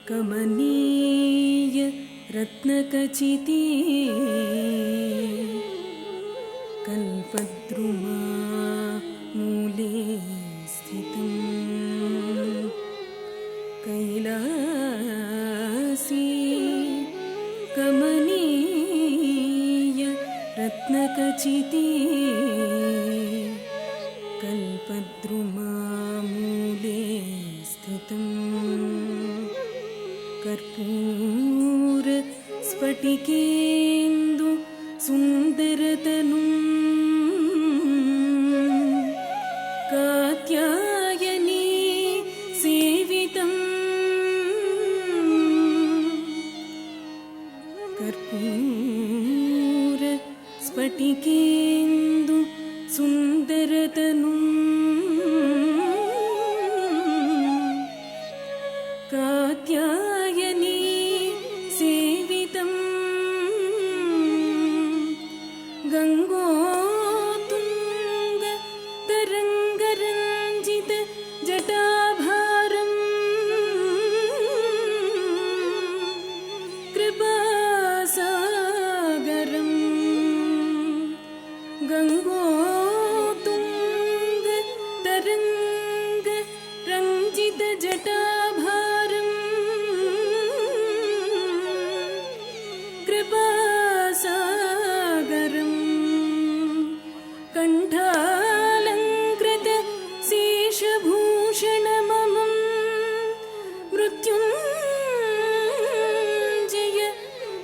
कमनीय रत्नखचिते कल्पद्रुमा मूले स्थितं कैलासी कमनीय रत्नखचिते कल्पद्रुमा मूले स्थितं कर्पूर स्फटिकेन्दु सुन्दरतनुं कात्यायनी सेवितं कर्पूर स्फटिकेन्दु सुन्दरतनुं कात्यायनी सेवितं गङ्गोत्तुङ्ग तरङ्गरञ्जित जटाभारं कृपासागरं गङ्गोत्तुङ्ग तरङ्ग रञ्जित जटाभारं कृपासागरं कण्ठालङ्कृत शेषभूषणममं मृत्युञ्जय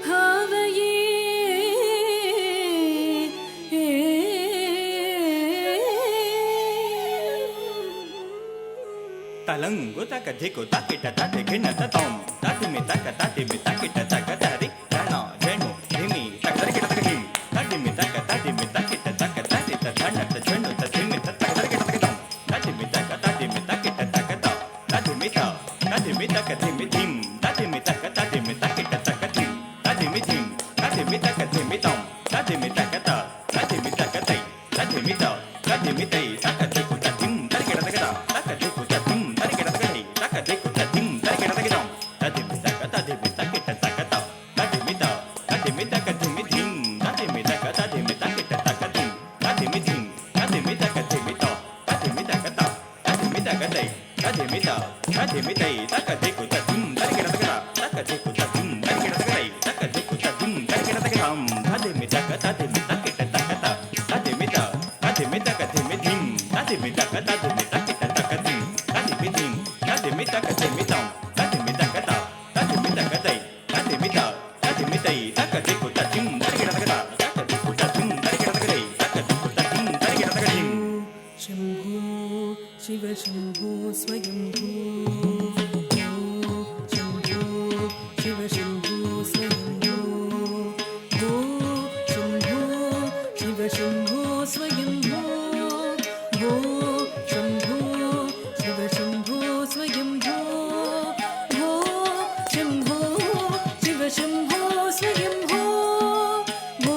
भावये तलंगु तक धिकु तकिट तटि घिनत तोम तटिमि तकिट तक तरि धन झेनु धिमि तक तरिकिट तक हिम तटिमि तकिट तक तरि त धनत झेनु त धिमि तक तरिकिट तक तोम तटिमि तकिट तक त तटिमि तक धिमि धिम तटिमि तकिट तक धिम तटिमि तक धिमि तोम तटिमि तक तै तटिमि तै तक धिकु तटिम तरिकिट तक तक धिकु तटिम तरिकिट तक हि तक धिकु तटिम तरिकिट तक तोम तटिमि तकिट तक त तटिमि तक धिमि धिम तटिमि तकिट तक धिम तटिमि तक धिमि तो तटिमि तक तटिमि तक तै तटिमि तै तक धिकु तटिम तरिकिट तक तक धिकु तटिम तरिकिट तक तै तक धिकु तटिम तरिकिट तक हम तटिमि तक तटिमि तकिट तक त तटिमि तक धिमि धिम तटिमि तक तटिमि तकिट तक धिम तटिमि तक धिमि तोम तटिमि तक तै तटिमि तै तक धिकु तटिम तरिकिट तक तक धिकु तटिम तरिकिट तक तै तक धिकु तटिम तरिकिट तक धिम शम्भो शिव शम्भो स्वयम्भो शम्भो शिव शम्भो स्वयम्भो भो शम्भो शिव शम्भो स्वयम्भो भो शम्भो शिव शम्भो स्वयम्भो भो शम्भो शिव शम्भो स्वयम्भो भो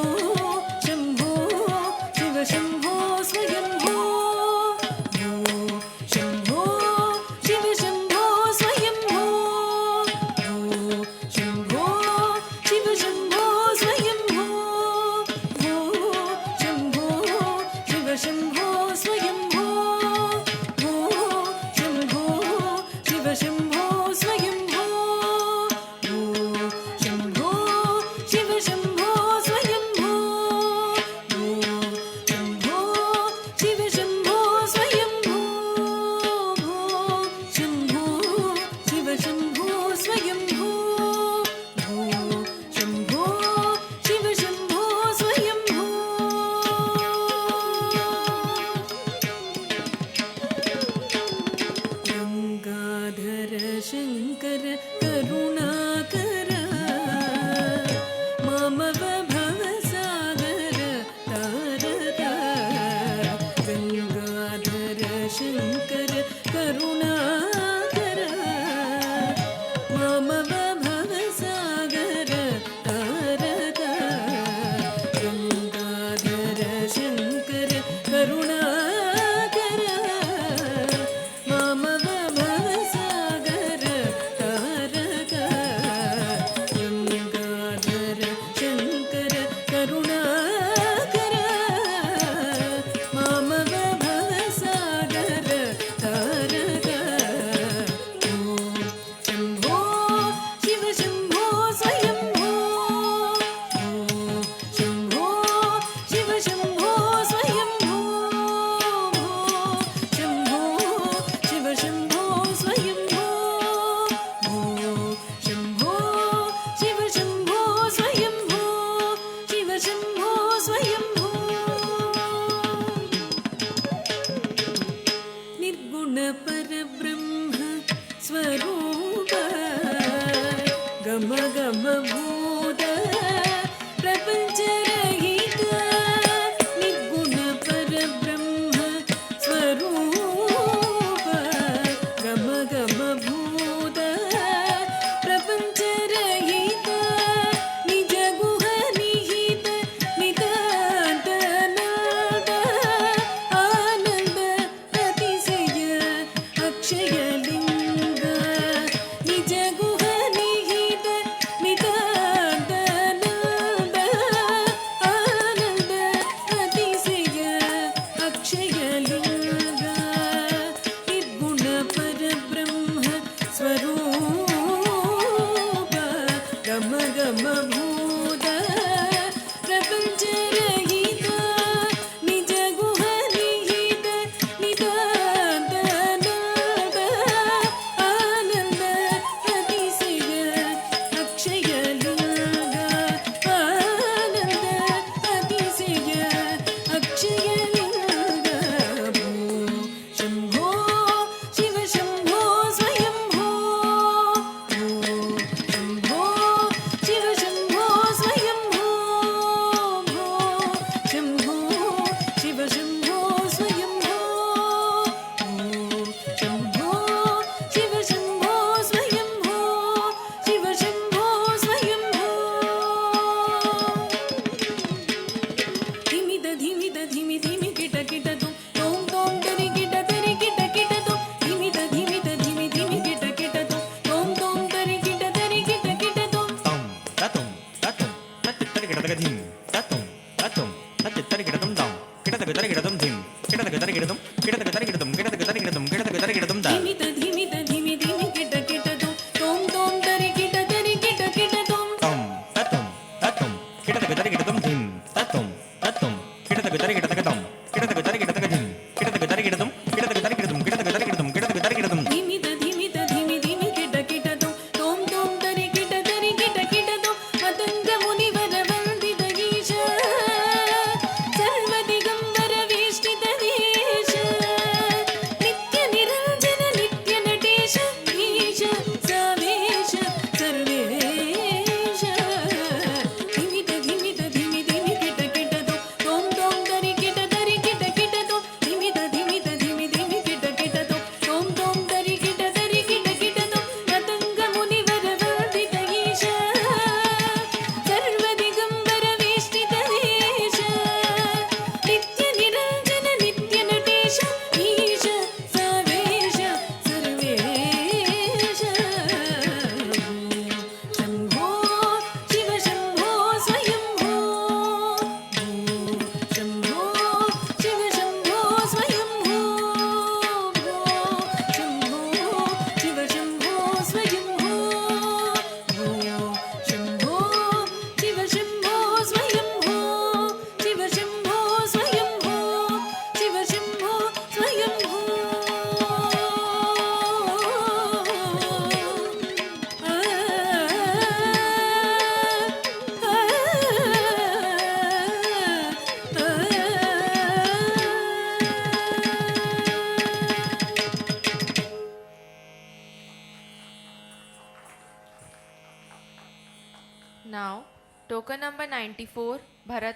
शम्भो शिव शम्भो स्वयम्भो भो शम्भो शिव शम्भो स्वयम्भो भो शम्भो शिव शम्भो स्वयम्भो भो शम्भो शिव शम्भो स्वयम्भो भो शम्भो शिव शम्भो स्वयम्भो भो शम्भो शिव शम्भो स्वयम्भो भो शम्भो शिव शम्भो स्वयम्भो भो शम्भो शिव शम्भो स्वयम्भो भो शम्भो शिव शम्भो स्वयम्भो गंगाधर शंकर करुणाकर मामव भवसागर तारका गंगाधर शंकर करुणाकर मामव भवसागर तारका गंगाधर शंकर करुणाकर मामव भवसागर स्वरूप गम गम भूत प्रपञ्चरहित निर्गुण परब्रह्म स्वरूप गम गम भूत प्रपञ्चरहित निज गुह निहित नितान्त नाद आनन्द अतिशय अक्षयलिङ्ग निज गुह निहित नितान्त नाद आनन्द अतिशय अक्षयलिङ्ग निर्गुण परब्रह्म स्वरूप गम गम भूत प्रपञ्चरहित निज गुह निहित नितान्त नाद आनन्द अतिशय अक्षयलिङ्ग आनन्द अतिशय अक्षयलिङ्ग शम्भो शिव शम्भो स्वयम्भो शम्भो शिव शम्भो स्वयम्भो शम्भो शिव शम्भो स्वयम्भो शम्भो शिव शम्भो स्वयम्भो शिव शम्भो स्वयम्भो धिमिद धिमिद धिमि धिमि किट किट तुम तोम तोम तरि किट किट तुम धिमिद धिमिद धिमि धिमि किट तुम तोम तोम तरि किट तुम తం తతుం తతుం తత్తిత్తరికిడతక ధిం తతుం తతుం తత్తిత్తరికిడతం తం కిడతకిడతరికిడతం ధిం కిడతకిడతరికిడతం కిడతకిడతరికిడతం కిడతకిడతరికిడతం కిడతకిడతరికిడతం ద धिमिद धिमिद धिमि धिमि किट तुम तोम तोम तरि किट तुम తం తతుం తతుం కిడతకిడతరికిడతం ధిం తతుం తతుం కిడతకిడతరికిడతక తం కిడతకిడతరికిడతక ధిం కిడతకిడతరికిడతం కిడతకిడతరికిడతం కిడతకిడతరికిడతం కిడతకిడతరికిడతం धिमिद धिमिद धिमि धिमि किट तुम तोम तोम तरि किट तुम मतंग मुनिवर वंदित ईश सर्वदिगंबर वेष्टित देश नित्य निरंजन नित्य नटेश ईश सवेश सर्वेश धिमिद धिमिद धिमि धिमि किट तुम तोम तोम तरि किट तुम धिमिद धिमिद धिमि धिमि किट तुम तोम तोम तरि किट तुम मतंग मुनिवर वंदित ईश सर्वदिगंबर वेष्टित देश नित्य निरंजन नित्य नटेश ईश सवेश Sarvesh Shambho Shiv Shambho स्वयम्भो Shambho Shiv Shambho स्वयम्भो Shambho Shiv Shambho स्वयम्भो Shambho Shiv Shambho स्वयम्भो Shiv Shambho स्वयम्भो Shiv Shambho स्वयम्भो Now, token number 94, Bharat